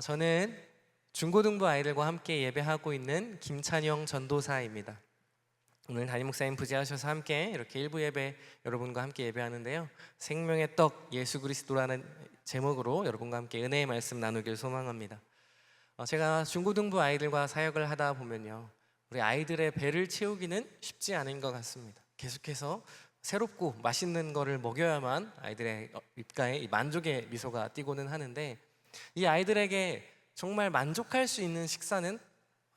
저는 중고등부 아이들과 함께 예배하고 있는 김찬영 전도사입니다. 오늘 담임 목사님 부재하셔서 함께 이렇게 일부 예배 여러분과 함께 예배하는데요. 생명의 떡 예수 그리스도라는 제목으로 여러분과 함께 은혜의 말씀 나누길 소망합니다. 제가 중고등부 아이들과 사역을 하다 보면요, 우리 아이들의 배를 채우기는 쉽지 않은 것 같습니다. 계속해서 새롭고 맛있는 거를 먹여야만 아이들의 입가에 만족의 미소가 띄고는 하는데, 이 아이들에게 정말 만족할 수 있는 식사는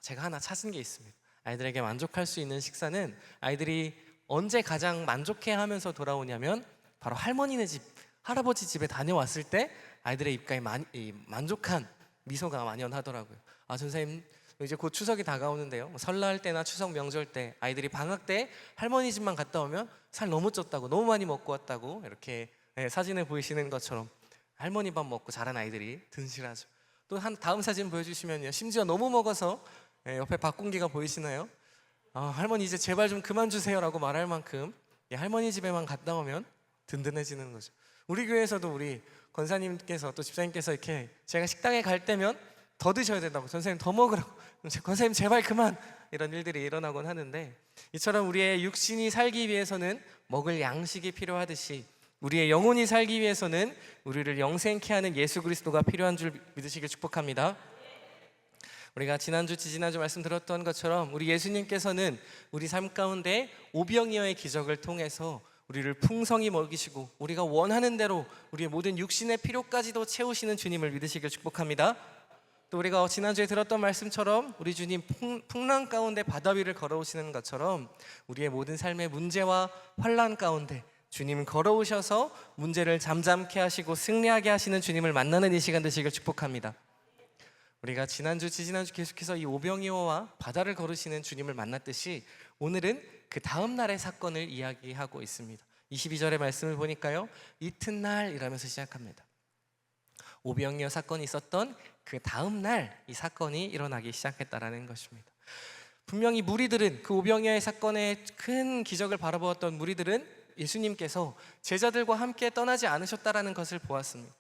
제가 하나 찾은 게 있습니다. 아이들에게 만족할 수 있는 식사는 아이들이 언제 가장 만족해 하면서 돌아오냐면 바로 할머니네 집, 할아버지 집에 다녀왔을 때 아이들의 입가에 만족한 미소가 만연하더라고요. 전사님, 이제 곧 추석이 다가오는데요, 설날 때나 추석 명절 때 아이들이 방학 때 할머니 집만 갔다 오면 살 너무 쪘다고, 너무 많이 먹고 왔다고 이렇게 사진에 보이시는 것처럼 할머니 밥 먹고 자란 아이들이 든실하죠. 또 다음 사진 보여주시면요, 심지어 너무 먹어서 옆에 밥공기가 보이시나요? 할머니 이제 제발 좀 그만 주세요 라고 말할 만큼 할머니 집에만 갔다 오면 든든해지는 거죠. 우리 교회에서도 우리 권사님께서 또 집사님께서 이렇게 제가 식당에 갈 때면 더 드셔야 된다고, 전사님 더 먹으라고, 권사님 제발 그만, 이런 일들이 일어나곤 하는데, 이처럼 우리의 육신이 살기 위해서는 먹을 양식이 필요하듯이 우리의 영혼이 살기 위해서는 우리를 영생케 하는 예수 그리스도가 필요한 줄 믿으시길 축복합니다. 우리가 지난주, 지지난주 말씀 들었던 것처럼 우리 예수님께서는 우리 삶 가운데 오병이어의 기적을 통해서 우리를 풍성히 먹이시고 우리가 원하는 대로 우리의 모든 육신의 필요까지도 채우시는 주님을 믿으시길 축복합니다. 또 우리가 지난주에 들었던 말씀처럼 우리 주님 풍랑 가운데 바다 위를 걸어오시는 것처럼 우리의 모든 삶의 문제와 환난 가운데 주님 걸어오셔서 문제를 잠잠케 하시고 승리하게 하시는 주님을 만나는 이 시간 되시길 축복합니다. 우리가 지난주, 지지난주 계속해서 이 오병이어와 바다를 걸으시는 주님을 만났듯이 오늘은 그 다음 날의 사건을 이야기하고 있습니다. 22절의 말씀을 보니까요, 이튿날 이라면서 시작합니다. 오병이어 사건이 있었던 그 다음 날 이 사건이 일어나기 시작했다라는 것입니다. 분명히 무리들은, 그 오병이어의 사건의 큰 기적을 바라보았던 무리들은 예수님께서 제자들과 함께 떠나지 않으셨다라는 것을 보았습니다.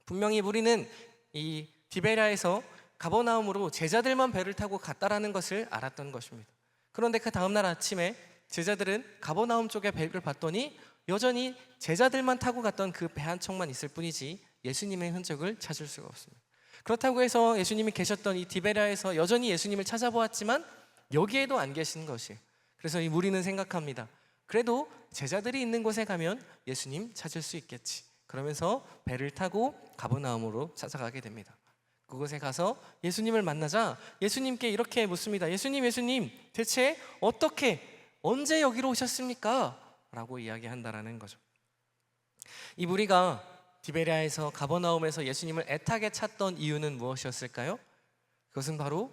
분명히 무리는 이 디베랴에서 가버나움으로 제자들만 배를 타고 갔다라는 것을 알았던 것입니다. 그런데 그 다음날 아침에 제자들은 가버나움 쪽에 배를 봤더니 여전히 제자들만 타고 갔던 그 배 한 척만 있을 뿐이지 예수님의 흔적을 찾을 수가 없습니다. 그렇다고 해서 예수님이 계셨던 이 디베랴에서 여전히 예수님을 찾아보았지만 여기에도 안 계신 것이에요. 그래서 이 무리는 생각합니다. 그래도 제자들이 있는 곳에 가면 예수님 찾을 수 있겠지. 그러면서 배를 타고 가버나움으로 찾아가게 됩니다. 그곳에 가서 예수님을 만나자 예수님께 이렇게 묻습니다. 예수님, 대체 어떻게, 언제 여기로 오셨습니까? 라고 이야기한다라는 거죠. 이 무리가 디베랴에서 가버나움에서 예수님을 애타게 찾던 이유는 무엇이었을까요? 그것은 바로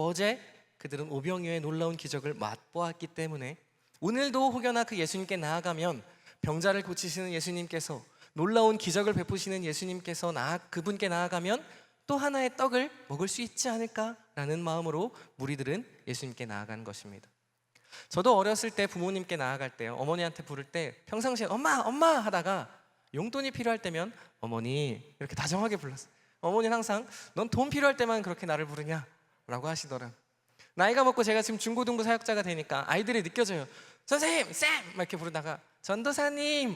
어제 그들은 오병이어의 놀라운 기적을 맛보았기 때문에 오늘도 혹여나 그 예수님께 나아가면 병자를 고치시는 예수님께서, 놀라운 기적을 베푸시는 예수님께서 그분께 나아가면 또 하나의 떡을 먹을 수 있지 않을까라는 마음으로 무리들은 예수님께 나아간 것입니다. 저도 어렸을 때 부모님께 나아갈 때요, 어머니한테 부를 때 평상시에 엄마 하다가 용돈이 필요할 때면 어머니 이렇게 다정하게 불렀어요. 어머니는 항상 넌 돈 필요할 때만 그렇게 나를 부르냐 라고 하시더라고요. 나이가 먹고 제가 지금 중고등부 사역자가 되니까 아이들이 느껴져요. 선생님, 쌤! 막 이렇게 부르다가 전도사님,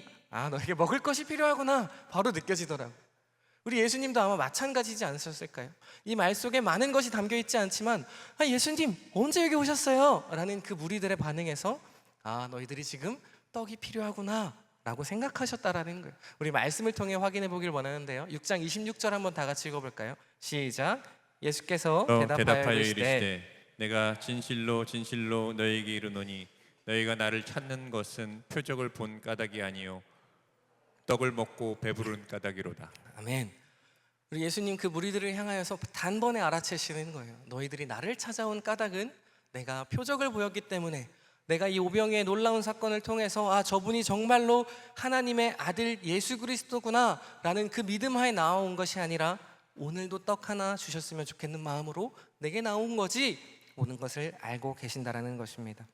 너에게 먹을 것이 필요하구나 바로 느껴지더라고요. 우리 예수님도 아마 마찬가지지 않으셨을까요? 이 말 속에 많은 것이 담겨 있지 않지만 예수님 언제 여기 오셨어요? 라는 그 무리들의 반응에서 너희들이 지금 떡이 필요하구나 라고 생각하셨다라는 거예요. 우리 말씀을 통해 확인해 보길 원하는데요, 6장 26절 한번 다 같이 읽어볼까요? 시작. 예수께서 대답하여 이르시되 내가 진실로 진실로 너희에게 이르노니 너희가 나를 찾는 것은 표적을 본 까닭이 아니요 떡을 먹고 배부른 까닭이로다. 아멘. 우리 예수님 그 무리들을 향하여서 단번에 알아채시는 거예요. 너희들이 나를 찾아온 까닭은 내가 표적을 보였기 때문에, 내가 이 오병이어의 놀라운 사건을 통해서 저분이 정말로 하나님의 아들 예수 그리스도구나 라는 그 믿음 하에 나온 것이 아니라 오늘도 떡 하나 주셨으면 좋겠는 마음으로 내게 나온 거지 오는 것을 알고 계신다라는 것입니다.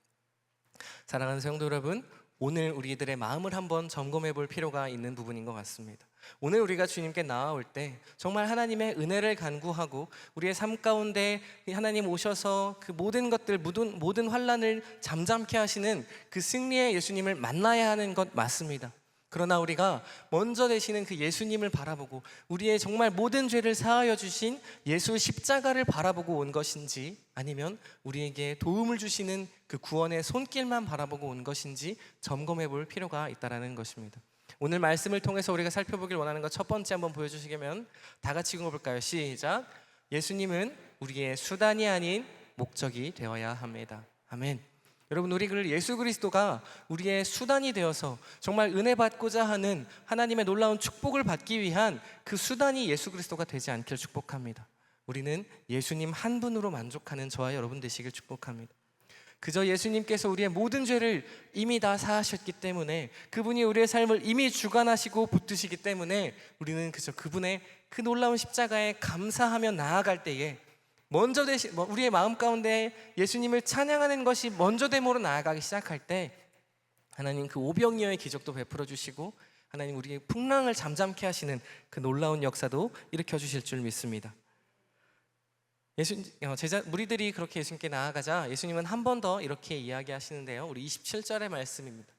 사랑하는 성도 여러분, 오늘 우리들의 마음을 한번 점검해 볼 필요가 있는 부분인 것 같습니다. 오늘 우리가 주님께 나아올 때 정말 하나님의 은혜를 간구하고 우리의 삶 가운데 하나님 오셔서 그 모든 것들, 모든 환난을 잠잠케 하시는 그 승리의 예수님을 만나야 하는 것 맞습니다. 그러나 우리가 먼저 되시는 그 예수님을 바라보고 우리의 정말 모든 죄를 사하여 주신 예수 십자가를 바라보고 온 것인지, 아니면 우리에게 도움을 주시는 그 구원의 손길만 바라보고 온 것인지 점검해 볼 필요가 있다는 것입니다. 오늘 말씀을 통해서 우리가 살펴보길 원하는 것 첫 번째 한번 보여주시면 다 같이 읽어볼까요? 시작. 예수님은 우리의 수단이 아닌 목적이 되어야 합니다. 아멘. 여러분, 우리를 예수 그리스도가 우리의 수단이 되어서 정말 은혜 받고자 하는 하나님의 놀라운 축복을 받기 위한 그 수단이 예수 그리스도가 되지 않길 축복합니다. 우리는 예수님 한 분으로 만족하는 저와 여러분 되시길 축복합니다. 그저 예수님께서 우리의 모든 죄를 이미 다 사하셨기 때문에, 그분이 우리의 삶을 이미 주관하시고 붙드시기 때문에 우리는 그저 그분의 그 놀라운 십자가에 감사하며 나아갈 때에 먼저 우리의 마음 가운데 예수님을 찬양하는 것이 먼저 됨으로 나아가기 시작할 때 하나님 그 오병이어의 기적도 베풀어 주시고 하나님 우리의 풍랑을 잠잠케 하시는 그 놀라운 역사도 일으켜 주실 줄 믿습니다. 무리들이 그렇게 예수님께 나아가자 예수님은 한 번 더 이렇게 이야기하시는데요. 우리 27절의 말씀입니다.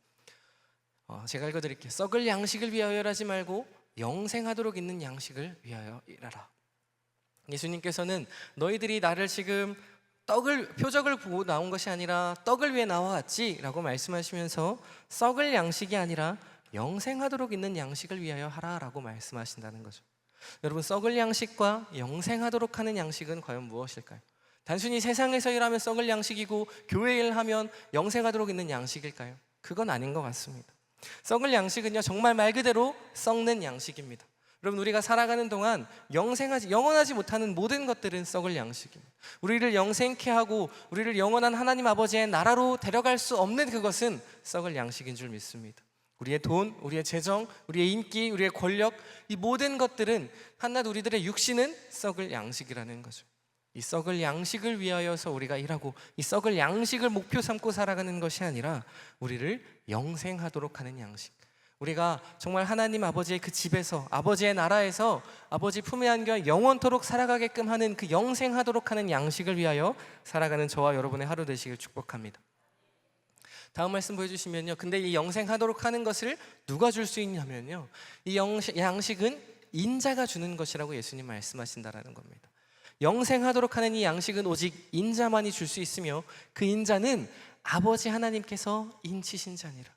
제가 읽어드릴게요. 썩을 양식을 위하여 일하지 말고 영생하도록 있는 양식을 위하여 일하라. 예수님께서는 너희들이 나를 지금 표적을 보고 나온 것이 아니라 떡을 위해 나와왔지 라고 말씀하시면서 썩을 양식이 아니라 영생하도록 있는 양식을 위하여 하라 라고 말씀하신다는 거죠. 여러분, 썩을 양식과 영생하도록 하는 양식은 과연 무엇일까요? 단순히 세상에서 일하면 썩을 양식이고 교회 일하면 영생하도록 있는 양식일까요? 그건 아닌 것 같습니다. 썩을 양식은요, 정말 말 그대로 썩는 양식입니다. 여러분, 우리가 살아가는 동안 영원하지 못하는 모든 것들은 썩을 양식입니다. 우리를 영생케 하고 우리를 영원한 하나님 아버지의 나라로 데려갈 수 없는 그것은 썩을 양식인 줄 믿습니다. 우리의 돈, 우리의 재정, 우리의 인기, 우리의 권력, 이 모든 것들은 한낱 우리들의 육신은 썩을 양식이라는 거죠. 이 썩을 양식을 위하여서 우리가 일하고 이 썩을 양식을 목표 삼고 살아가는 것이 아니라 우리를 영생하도록 하는 양식, 우리가 정말 하나님 아버지의 그 집에서, 아버지의 나라에서 아버지 품에 안겨 영원토록 살아가게끔 하는 그 영생하도록 하는 양식을 위하여 살아가는 저와 여러분의 하루 되시길 축복합니다. 다음 말씀 보여주시면요, 근데 이 영생하도록 하는 것을 누가 줄 수 있냐면요, 이 양식은 인자가 주는 것이라고 예수님 말씀하신다라는 겁니다. 영생하도록 하는 이 양식은 오직 인자만이 줄 수 있으며 그 인자는 아버지 하나님께서 인치신 자니라.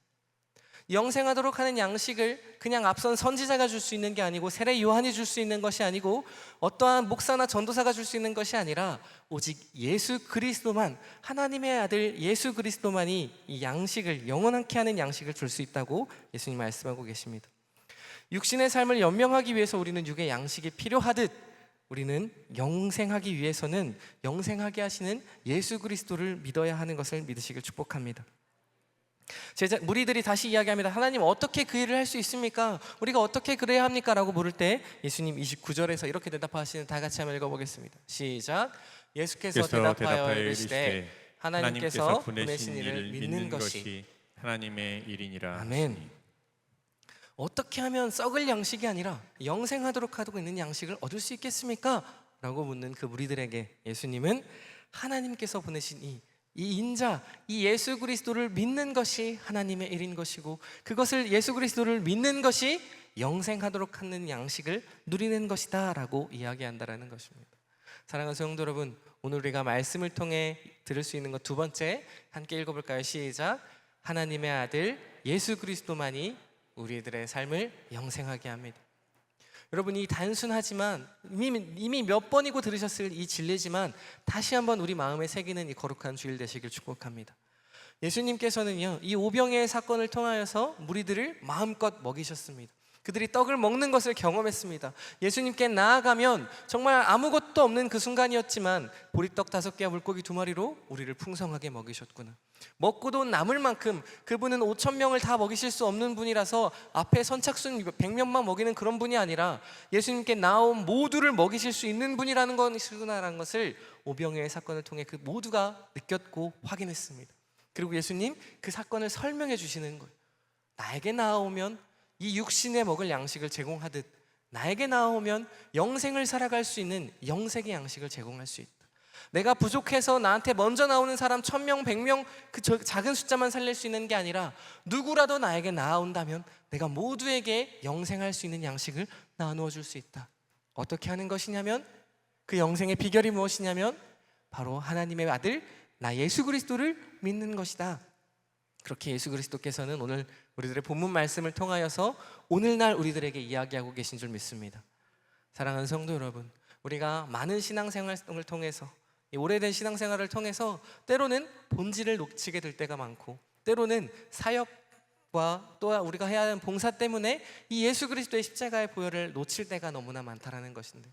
영생하도록 하는 양식을 그냥 앞선 선지자가 줄 수 있는 게 아니고 세례 요한이 줄 수 있는 것이 아니고 어떠한 목사나 전도사가 줄 수 있는 것이 아니라 오직 예수 그리스도만, 하나님의 아들 예수 그리스도만이 이 양식을, 영원하게 하는 양식을 줄 수 있다고 예수님 말씀하고 계십니다. 육신의 삶을 연명하기 위해서 우리는 육의 양식이 필요하듯 우리는 영생하기 위해서는 영생하게 하시는 예수 그리스도를 믿어야 하는 것을 믿으시길 축복합니다. 무리들이 다시 이야기합니다. 하나님, 어떻게 그 일을 할 수 있습니까? 우리가 어떻게 그래야 합니까? 라고 물을 때 예수님 29절에서 이렇게 대답하시는, 다 같이 한번 읽어보겠습니다. 시작. 예수께서 대답하여 이르시되 하나님께서 보내신 이를 믿는 것이 하나님의 일이니라. 아멘. 어떻게 하면 썩을 양식이 아니라 영생하도록 하고 있는 양식을 얻을 수 있겠습니까? 라고 묻는 그 무리들에게 예수님은 하나님께서 보내신 이 인자, 이 예수 그리스도를 믿는 것이 하나님의 일인 것이고, 그것을 예수 그리스도를 믿는 것이 영생하도록 하는 양식을 누리는 것이다 라고 이야기한다라는 것입니다. 사랑하는 성도 여러분, 오늘 우리가 말씀을 통해 들을 수 있는 것 두 번째, 함께 읽어볼까요? 시작. 하나님의 아들 예수 그리스도만이 우리들의 삶을 영생하게 합니다. 여러분, 이 단순하지만 이미 몇 번이고 들으셨을 이 진리지만 다시 한번 우리 마음에 새기는 이 거룩한 주일 되시길 축복합니다. 예수님께서는요, 이 오병이어의 사건을 통하여서 무리들을 마음껏 먹이셨습니다. 그들이 떡을 먹는 것을 경험했습니다. 예수님께 나아가면 정말 아무것도 없는 그 순간이었지만 보리떡 5개와 물고기 2마리로 우리를 풍성하게 먹이셨구나. 먹고도 남을 만큼, 그분은 5,000명을 다 먹이실 수 없는 분이라서 앞에 선착순 100명만 먹이는 그런 분이 아니라 예수님께 나온 모두를 먹이실 수 있는 분이라는 것이구나라는 것을 오병이어의 사건을 통해 그 모두가 느꼈고 확인했습니다. 그리고 예수님 그 사건을 설명해 주시는 거예요. 나에게 나아오면 이 육신에 먹을 양식을 제공하듯 나에게 나아오면 영생을 살아갈 수 있는 영생의 양식을 제공할 수 있다. 내가 부족해서 나한테 먼저 나오는 사람 1000명, 100명 그 작은 숫자만 살릴 수 있는 게 아니라 누구라도 나에게 나아온다면 내가 모두에게 영생할 수 있는 양식을 나누어 줄 수 있다. 어떻게 하는 것이냐면 그 영생의 비결이 무엇이냐면 바로 하나님의 아들 나 예수 그리스도를 믿는 것이다. 그렇게 예수 그리스도께서는 오늘 우리들의 본문 말씀을 통하여서 오늘날 우리들에게 이야기하고 계신 줄 믿습니다. 사랑하는 성도 여러분, 우리가 많은 신앙생활을 통해서 이 오래된 신앙생활을 통해서 때로는 본질을 놓치게 될 때가 많고 때로는 사역과 또 우리가 해야 하는 봉사 때문에 이 예수 그리스도의 십자가의 보혈을 놓칠 때가 너무나 많다라는 것인데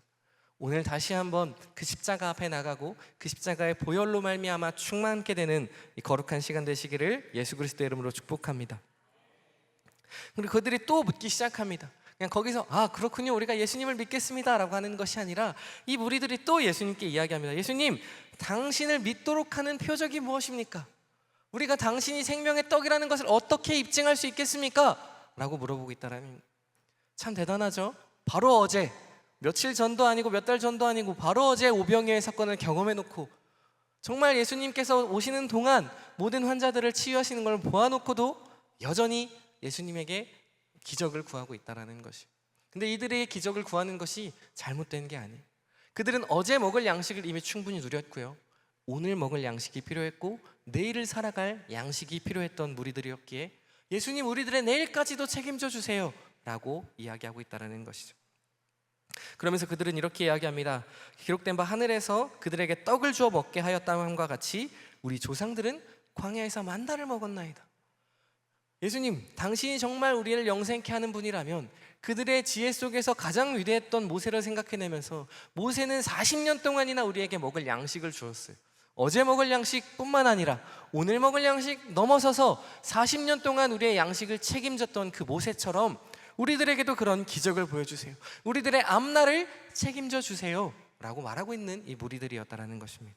오늘 다시 한번 그 십자가 앞에 나가고 그 십자가의 보혈로 말미암아 충만케 되는 이 거룩한 시간 되시기를 예수 그리스도의 이름으로 축복합니다. 그리고 그들이 또 묻기 시작합니다. 그냥 거기서 그렇군요, 우리가 예수님을 믿겠습니다 라고 하는 것이 아니라 이 무리들이 또 예수님께 이야기합니다. 예수님, 당신을 믿도록 하는 표적이 무엇입니까? 우리가 당신이 생명의 떡이라는 것을 어떻게 입증할 수 있겠습니까? 라고 물어보고 있다라는, 참 대단하죠. 바로 어제, 며칠 전도 아니고 몇 달 전도 아니고 바로 어제 오병이어의 사건을 경험해 놓고 정말 예수님께서 오시는 동안 모든 환자들을 치유하시는 걸 보아놓고도 여전히 예수님에게 기적을 구하고 있다는 것이. 근데 이들의 기적을 구하는 것이 잘못된 게 아니에요. 그들은 어제 먹을 양식을 이미 충분히 누렸고요, 오늘 먹을 양식이 필요했고 내일을 살아갈 양식이 필요했던 무리들이었기에 예수님, 우리들의 내일까지도 책임져 주세요 라고 이야기하고 있다는 것이죠. 그러면서 그들은 이렇게 이야기합니다. 기록된 바 하늘에서 그들에게 떡을 주어 먹게 하였다함과 같이 우리 조상들은 광야에서 만나를 먹었나이다. 예수님, 당신이 정말 우리를 영생케 하는 분이라면 그들의 지혜 속에서 가장 위대했던 모세를 생각해내면서 모세는 40년 동안이나 우리에게 먹을 양식을 주었어요. 어제 먹을 양식뿐만 아니라 오늘 먹을 양식 넘어서서 40년 동안 우리의 양식을 책임졌던 그 모세처럼 우리들에게도 그런 기적을 보여주세요. 우리들의 앞날을 책임져 주세요 라고 말하고 있는 이 무리들이었다라는 것입니다.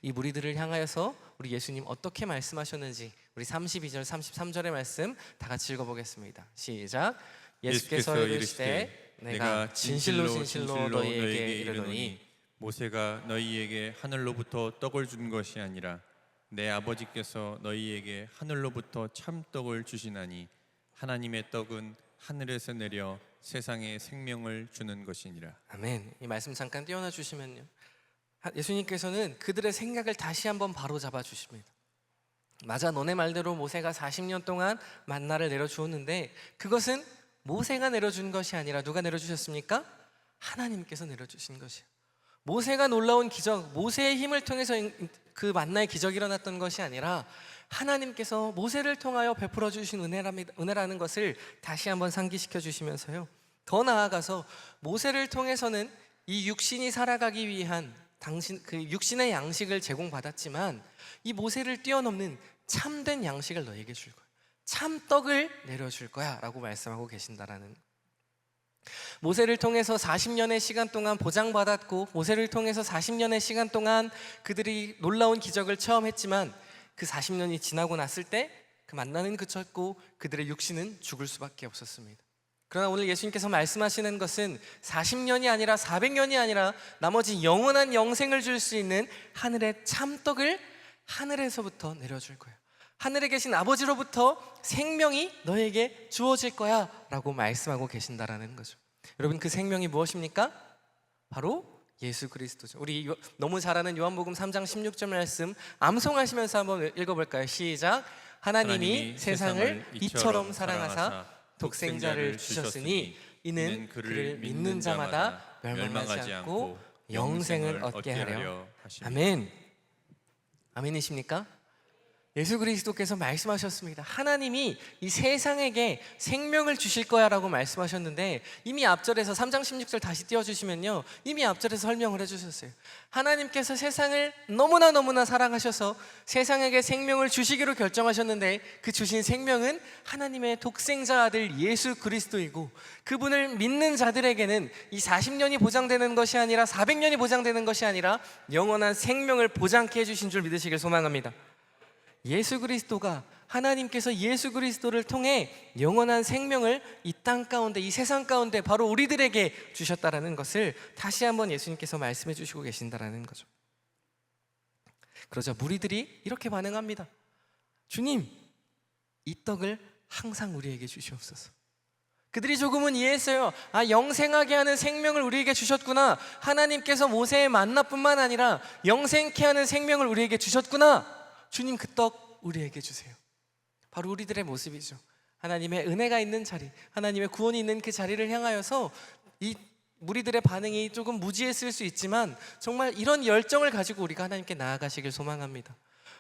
이 무리들을 향하여서 우리 예수님 어떻게 말씀하셨는지 우리 32절 33절의 말씀 다 같이 읽어보겠습니다. 시작. 예수께서 이르시되 내가 진실로 진실로 너희에게 이르노니 모세가 너희에게 하늘로부터 떡을 준 것이 아니라 내 아버지께서 너희에게 하늘로부터 참떡을 주시나니 하나님의 떡은 하늘에서 내려 세상에 생명을 주는 것이니라. 아멘. 이 말씀 잠깐 띄워놔 주시면요, 예수님께서는 그들의 생각을 다시 한번 바로잡아 주십니다. 맞아, 너네 말대로 모세가 40년 동안 만나를 내려주었는데 그것은 모세가 내려준 것이 아니라 누가 내려주셨습니까? 하나님께서 내려주신 것이에요. 모세가 놀라운 기적, 모세의 힘을 통해서 그 만나의 기적이 일어났던 것이 아니라 하나님께서 모세를 통하여 베풀어 주신 은혜라는 것을 다시 한번 상기시켜 주시면서요, 더 나아가서 모세를 통해서는 이 육신이 살아가기 위한 그 육신의 양식을 제공받았지만 이 모세를 뛰어넘는 참된 양식을 너에게 줄 거야, 참떡을 내려줄 거야 라고 말씀하고 계신다라는. 모세를 통해서 40년의 시간 동안 보장받았고 모세를 통해서 40년의 시간 동안 그들이 놀라운 기적을 체험했지만 그 40년이 지나고 났을 때 그 만나는 그쳤고 그들의 육신은 죽을 수밖에 없었습니다. 그러나 오늘 예수님께서 말씀하시는 것은 40년이 아니라 400년이 아니라 나머지 영원한 영생을 줄 수 있는 하늘의 참떡을 하늘에서부터 내려줄 거야. 하늘에 계신 아버지로부터 생명이 너에게 주어질 거야 라고 말씀하고 계신다라는 거죠. 여러분, 그 생명이 무엇입니까? 바로 예수 그리스도죠. 우리 너무 잘 아는 요한복음 3장 16절 말씀 암송하시면서 한번 읽어볼까요? 시작. 하나님이 세상을 이처럼 사랑하사 독생자를 주셨으니 이는 그를 믿는 자마다 멸망하지 않고 영생을 얻게 하려 하십니다. 아멘. 아멘이십니까? 예수 그리스도께서 말씀하셨습니다. 하나님이 이 세상에게 생명을 주실 거야 라고 말씀하셨는데 이미 앞절에서 3장 16절 다시 띄워주시면요, 이미 앞절에서 설명을 해주셨어요. 하나님께서 세상을 너무나 사랑하셔서 세상에게 생명을 주시기로 결정하셨는데 그 주신 생명은 하나님의 독생자 아들 예수 그리스도이고 그분을 믿는 자들에게는 이 40년이 보장되는 것이 아니라 400년이 보장되는 것이 아니라 영원한 생명을 보장케 해주신 줄 믿으시길 소망합니다. 예수 그리스도가 하나님께서 예수 그리스도를 통해 영원한 생명을 이 땅 가운데, 이 세상 가운데 바로 우리들에게 주셨다라는 것을 다시 한번 예수님께서 말씀해 주시고 계신다라는 거죠. 그러자 무리들이 이렇게 반응합니다. 주님, 이 떡을 항상 우리에게 주시옵소서. 그들이 조금은 이해했어요. 아, 영생하게 하는 생명을 우리에게 주셨구나. 하나님께서 모세의 만나뿐만 아니라 영생케 하는 생명을 우리에게 주셨구나. 주님, 그 떡 우리에게 주세요. 바로 우리들의 모습이죠. 하나님의 은혜가 있는 자리, 하나님의 구원이 있는 그 자리를 향하여서 이 무리들의 반응이 조금 무지했을 수 있지만 정말 이런 열정을 가지고 우리가 하나님께 나아가시길 소망합니다.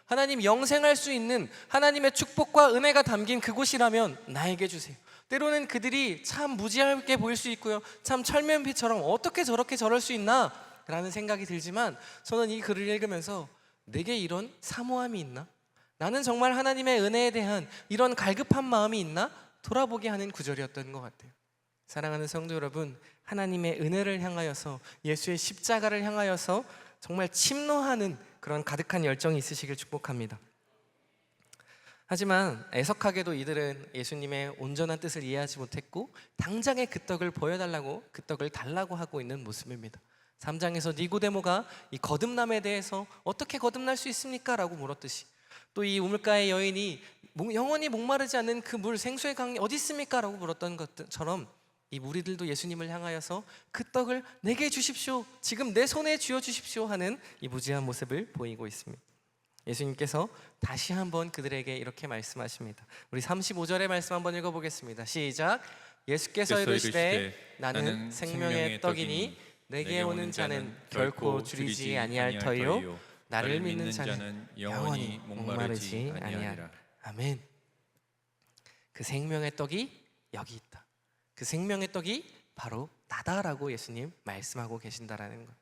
하나님, 영생할 수 있는 하나님의 축복과 은혜가 담긴 그곳이라면 나에게 주세요. 때로는 그들이 참 무지하게 보일 수 있고요, 참 철면피처럼 어떻게 저렇게 저럴 수 있나 라는 생각이 들지만, 저는 이 글을 읽으면서 내게 이런 사모함이 있나? 나는 정말 하나님의 은혜에 대한 이런 갈급한 마음이 있나? 돌아보게 하는 구절이었던 것 같아요. 사랑하는 성도 여러분, 하나님의 은혜를 향하여서, 예수의 십자가를 향하여서 정말 침노하는 그런 가득한 열정이 있으시길 축복합니다. 하지만 애석하게도 이들은 예수님의 온전한 뜻을 이해하지 못했고 당장에 그 떡을 보여달라고, 그 떡을 달라고 하고 있는 모습입니다. 3장에서 니고데모가 이 거듭남에 대해서 어떻게 거듭날 수 있습니까? 라고 물었듯이, 또 이 우물가의 여인이 영원히 목마르지 않는 그 물, 생수의 강이 어디 있습니까? 라고 물었던 것처럼 이 무리들도 예수님을 향하여서 그 떡을 내게 주십시오, 지금 내 손에 쥐어 주십시오 하는 이 무지한 모습을 보이고 있습니다. 예수님께서 다시 한번 그들에게 이렇게 말씀하십니다. 우리 35절의 말씀 한번 읽어보겠습니다. 시작. 예수께서 이르시되 나는 생명의 떡이니 내게 오는 자는 결코 줄이지 아니할 터이요 나를 믿는 자는 영원히 목마르지 아니하리라. 아멘. 그 생명의 떡이 여기 있다. 그 생명의 떡이 바로 나다라고 예수님 말씀하고 계신다라는 것.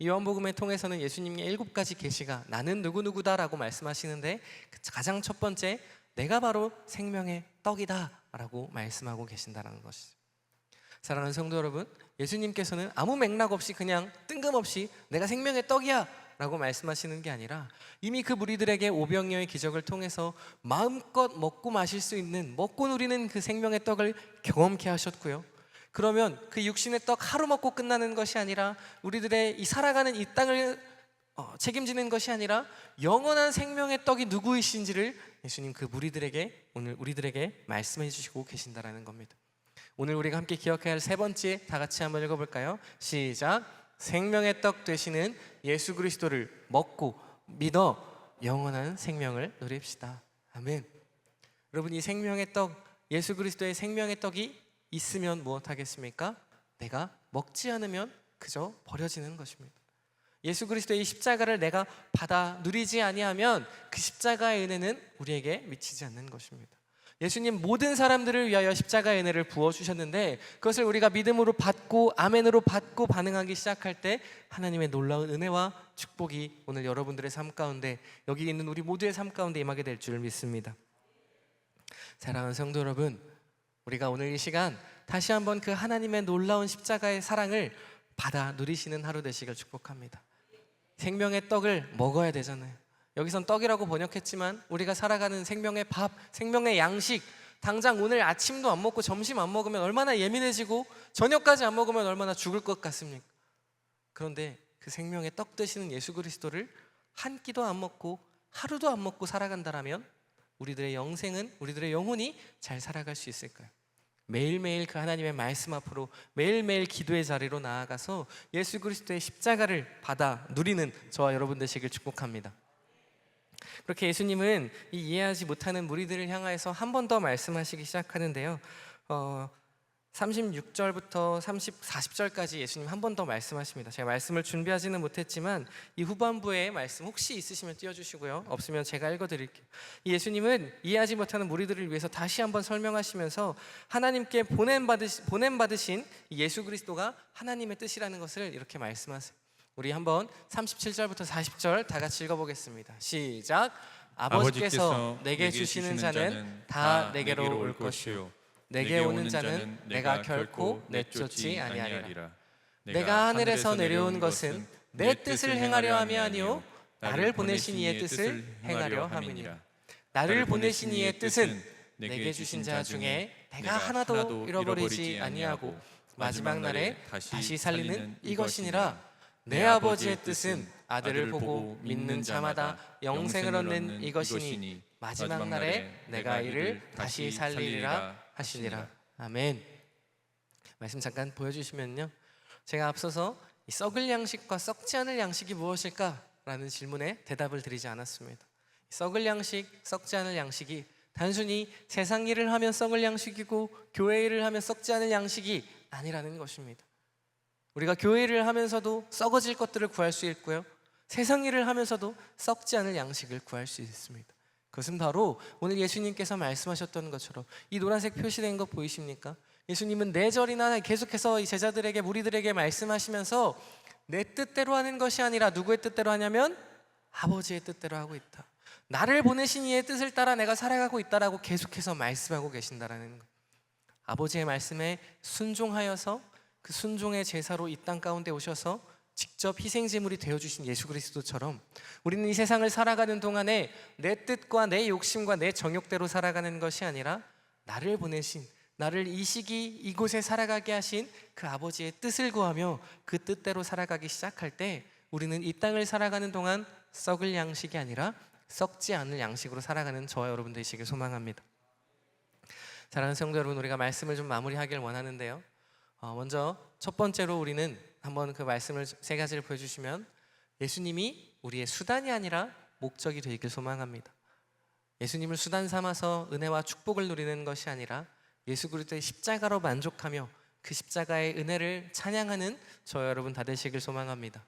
요한복음을 통해서는 예수님의 7가지 계시가 나는 누구누구다라고 말씀하시는데, 가장 첫 번째, 내가 바로 생명의 떡이다 라고 말씀하고 계신다는 것이죠. 사랑하는 성도 여러분, 예수님께서는 아무 맥락 없이 그냥 뜬금없이 내가 생명의 떡이야 라고 말씀하시는 게 아니라 이미 그 무리들에게 오병이어의 기적을 통해서 마음껏 먹고 마실 수 있는, 먹고 누리는 그 생명의 떡을 경험케 하셨고요, 그러면 그 육신의 떡 하루 먹고 끝나는 것이 아니라 우리들의 이 살아가는 이 땅을 책임지는 것이 아니라 영원한 생명의 떡이 누구이신지를 예수님 그 무리들에게, 오늘 우리들에게 말씀해 주시고 계신다라는 겁니다. 오늘 우리가 함께 기억해야 할 세 번째, 다 같이 한번 읽어볼까요? 시작. 생명의 떡 되시는 예수 그리스도를 먹고 믿어 영원한 생명을 누립시다. 아멘. 여러분, 이 생명의 떡, 예수 그리스도의 생명의 떡이 있으면 무엇하겠습니까? 내가 먹지 않으면 그저 버려지는 것입니다. 예수 그리스도의 십자가를 내가 받아 누리지 아니하면 그 십자가의 은혜는 우리에게 미치지 않는 것입니다. 예수님 모든 사람들을 위하여 십자가의 은혜를 부어주셨는데 그것을 우리가 믿음으로 받고 아멘으로 받고 반응하기 시작할 때 하나님의 놀라운 은혜와 축복이 오늘 여러분들의 삶 가운데, 여기 있는 우리 모두의 삶 가운데 임하게 될 줄 믿습니다. 사랑하는 성도 여러분, 우리가 오늘 이 시간 다시 한번 그 하나님의 놀라운 십자가의 사랑을 받아 누리시는 하루 되시길 축복합니다. 생명의 떡을 먹어야 되잖아요. 여기선 떡이라고 번역했지만 우리가 살아가는 생명의 밥, 생명의 양식, 당장 오늘 아침도 안 먹고 점심 안 먹으면 얼마나 예민해지고 저녁까지 안 먹으면 얼마나 죽을 것 같습니까? 그런데 그 생명의 떡 되시는 예수 그리스도를 한 끼도 안 먹고 하루도 안 먹고 살아간다라면 우리들의 영생은, 우리들의 영혼이 잘 살아갈 수 있을까요? 매일매일 그 하나님의 말씀 앞으로 매일매일 기도의 자리로 나아가서 예수 그리스도의 십자가를 받아 누리는 저와 여러분 되시길 축복합니다. 그렇게 예수님은 이 이해하지 못하는 무리들을 향하여서 한 번 더 말씀하시기 시작하는데요, 36절부터 40절까지 예수님 한 번 더 말씀하십니다. 제가 말씀을 준비하지는 못했지만 이 후반부에 말씀 혹시 있으시면 띄워주시고요, 없으면 제가 읽어드릴게요. 예수님은 이해하지 못하는 무리들을 위해서 다시 한번 설명하시면서 하나님께 보냄받으신 예수 그리스도가 하나님의 뜻이라는 것을 이렇게 말씀하세요. 우리 한번 37절부터 40절 다 같이 읽어보겠습니다. 시작. 아버지께서 내게 주시는 자는 다 내게로 올 것이요 내게 오는 자는 내가 결코 내쫓지 아니하리라. 내가 하늘에서 내려온 것은 내 뜻을 행하려 함이 아니요 나를 보내신 이의 뜻을 행하려 함이니라. 나를 보내신 이의 뜻은 내게 주신 자 중에 내가 하나도 잃어버리지 아니하고 마지막 날에 다시 살리는 이것이니라. 내 아버지의 뜻은 아들을 보고 믿는 자마다 영생을 얻는 이것이니 마지막 날에 내가 이를 다시 살리리라 하시니라. 아멘. 말씀 잠깐 보여주시면요, 제가 앞서서 이 썩을 양식과 썩지 않을 양식이 무엇일까라는 질문에 대답을 드리지 않았습니다. 썩을 양식, 썩지 않을 양식이 단순히 세상 일을 하면 썩을 양식이고 교회 일을 하면 썩지 않을 양식이 아니라는 것입니다. 우리가 교회 일을 하면서도 썩어질 것들을 구할 수 있고요, 세상 일을 하면서도 썩지 않을 양식을 구할 수 있습니다. 그것은 바로 오늘 예수님께서 말씀하셨던 것처럼 이 노란색 표시된 것 보이십니까? 예수님은 4절이나 계속해서 이 제자들에게, 무리들에게 말씀하시면서 내 뜻대로 하는 것이 아니라 누구의 뜻대로 하냐면 아버지의 뜻대로 하고 있다. 나를 보내신 이의 뜻을 따라 내가 살아가고 있다라고 계속해서 말씀하고 계신다라는 것. 아버지의 말씀에 순종하여서 그 순종의 제사로 이 땅 가운데 오셔서 직접 희생제물이 되어주신 예수 그리스도처럼 우리는 이 세상을 살아가는 동안에 내 뜻과 내 욕심과 내 정욕대로 살아가는 것이 아니라 나를 보내신, 나를 이 시기 이곳에 살아가게 하신 그 아버지의 뜻을 구하며 그 뜻대로 살아가기 시작할 때 우리는 이 땅을 살아가는 동안 썩을 양식이 아니라 썩지 않을 양식으로 살아가는 저와 여러분 되시길 소망합니다. 사랑하는 성도 여러분, 우리가 말씀을 좀 마무리하길 원하는데요, 먼저 첫 번째로 우리는 한번 그 말씀을 3가지를 보여주시면 예수님이 우리의 수단이 아니라 목적이 되길 소망합니다. 예수님을 수단 삼아서 은혜와 축복을 누리는 것이 아니라 예수 그리스도의 십자가로 만족하며 그 십자가의 은혜를 찬양하는 저와 여러분 다 되시길 소망합니다.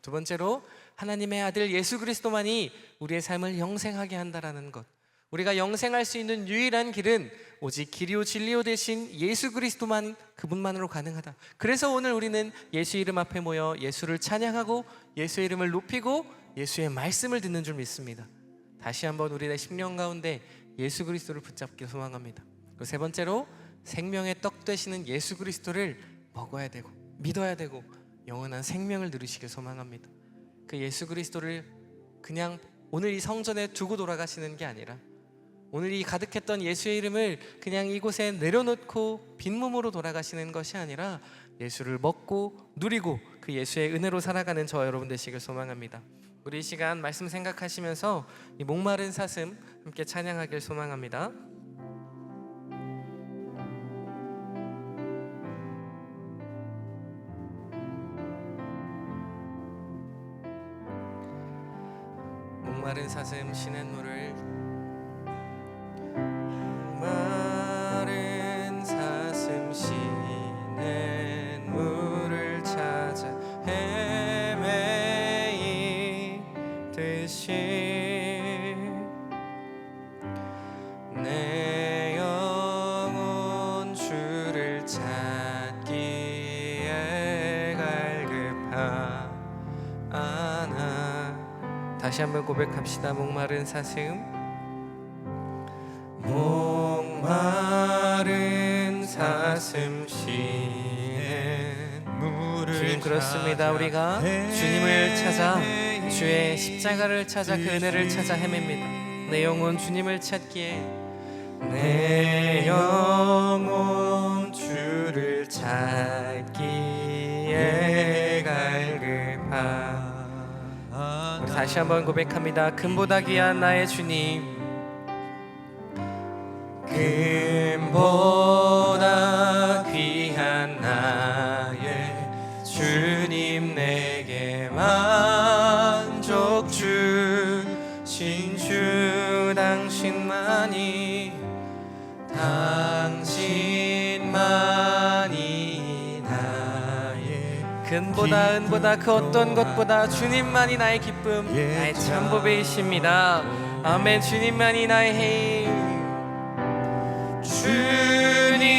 두 번째로 하나님의 아들 예수 그리스도만이 우리의 삶을 영생하게 한다라는 것. 우리가 영생할 수 있는 유일한 길은 오직 길이요 진리요 되신 예수 그리스도만, 그분만으로 가능하다. 그래서 오늘 우리는 예수 이름 앞에 모여 예수를 찬양하고 예수의 이름을 높이고 예수의 말씀을 듣는 줄 믿습니다. 다시 한번 우리의 심령 가운데 예수 그리스도를 붙잡기 소망합니다. 그리고 세 번째로 생명의 떡 되시는 예수 그리스도를 먹어야 되고 믿어야 되고 영원한 생명을 누리시길 소망합니다. 그 예수 그리스도를 그냥 오늘 이 성전에 두고 돌아가시는 게 아니라 오늘 이 가득했던 예수의 이름을 그냥 이곳에 내려놓고 빈 몸으로 돌아가시는 것이 아니라 예수를 먹고 누리고 그 예수의 은혜로 살아가는 저와 여러분 되시길 소망합니다. 우리 이 시간 말씀 생각하시면서 이 목마른 사슴 함께 찬양하길 소망합니다. 목마른 사슴 시냇물을, 목마른 사슴 시냇물을 찾아 헤매이듯이 내 영혼 주를 찾기에 갈급하나. 다시 한번 고백합시다. 목마른 사슴, 목마른 사슴 시냇물을. 주님, 그렇습니다. 우리가 주님을 찾아, 주의 십자가를 찾아 그 은혜를 찾아 헤맵니다. 내 영혼 주님을 찾기에, 내 영혼 주를 찾기에 갈급하. 우리 다시 한번 고백합니다. 금보다 귀한 나의 주님, 금보다 귀한 나의 주님, 내게 만족 주신 주 당신만이, 당신만이 나의 금보다 은보다 그 어떤 것보다 주님만이 나의 기쁨, 나의 참보배이십니다. 아멘. 주님만이 나의 해임, 주님만이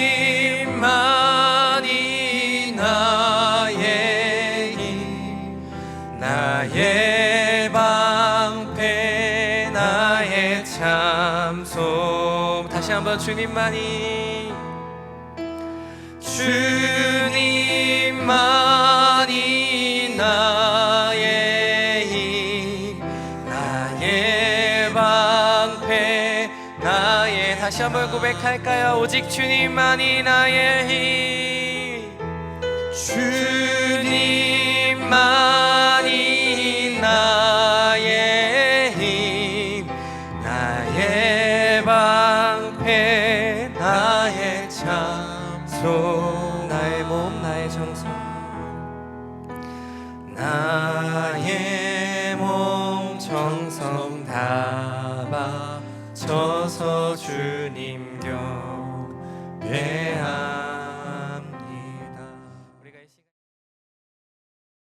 나의 힘, 나의 방패, 나의 참소. 다시 한번 주님만이, 주님만이 나의 힘, 나의 방패, 다시 한번 고백할까요? 오직 주님만이 나의 힘, 주님만이 나의 힘, 나의 방패, 나의 참소, 나의 몸, 나의 정성, 나의 몸 정성 다 바쳐서 주님 곁에